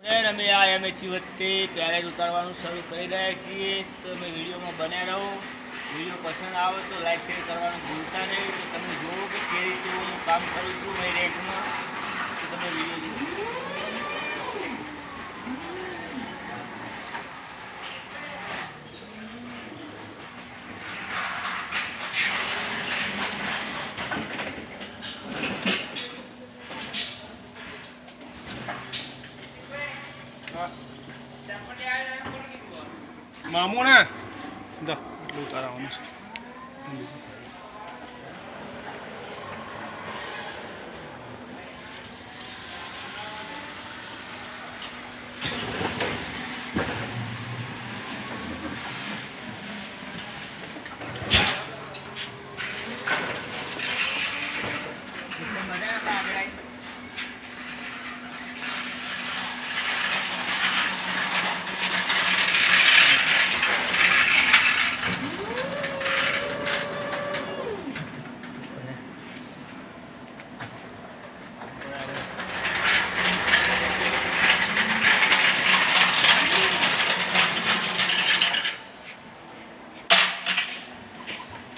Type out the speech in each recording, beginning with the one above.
અમે આ એમએચસી વચ્ચે પેરેડ ઉતારવાનું શરૂ કરી રહ્યા છીએ, તો તમે વિડીયોમાં બન્યા રહો. વિડીયો પસંદ આવે તો લાઈક શેર કરવાનું ભૂલતા નહીં. તો તમે જુઓ કે કેવી રીતે હું કામ કરું છું મારી રેન્ટમાં, તો તમે વિડીયો જુઓ. મામू ને જા ઉતારવાનું છે.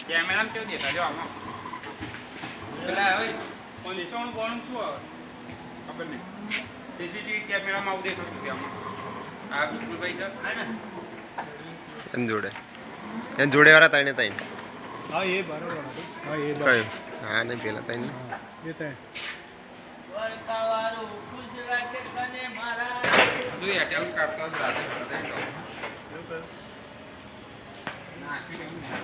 કેમેરામાં કેવું દેખાય જો આમાં પેલા હવે પોલીસોનું બોનું શું આવે ખબર નહીં. સીસીટીવી કેમેરામાં આવું દેખાતું કે આમાં આ બિલકુલ પૈસા થાય ને એન જોડે વાળા તઈને તઈને. હા એ બરાબર. હા એ કયું? હા નહીં પેલા તઈને એ થાય વર્તાવાળું ખુશ રાખે તને મારા. હજુ એટેલ કાઢતા જ રાતે નાખી દઉં ને.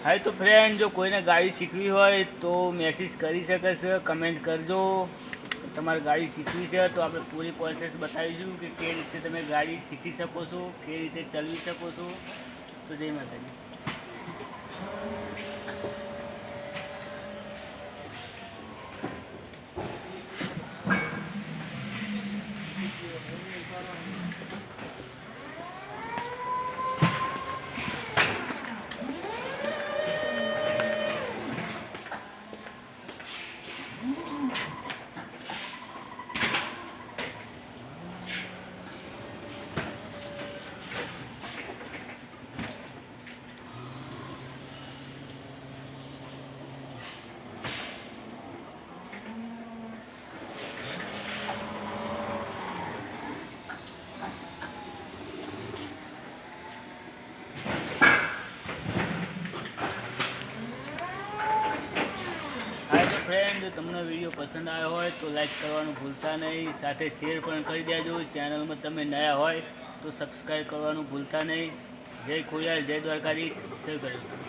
હા તો ફ્રેન્ડ, જો કોઈને ગાડી શીખવી હોય તો મેસેજ કરી શકે છે, કમેન્ટ કરજો. તમારે ગાડી શીખવી છે તો આપણે પૂરી પ્રોસેસ બતાવીશું કે કેવી રીતે તમે ગાડી શીખી શકો છો, કેવી રીતે ચલાવી શકો છો. તો જય માતાજી. ફ્રેન્ડ, જો તમને વિડીયો પસંદ આવ્યો હોય તો લાઈક કરવાનું ભૂલતા નહીં, સાથે શેર પણ કરી દેજો. ચેનલમાં તમે નયા હોય તો સબસ્ક્રાઈબ કરવાનું ભૂલતા નહીં. જય ખોડિયાર, જય દ્વારકાધીશ, જય ગણેશ.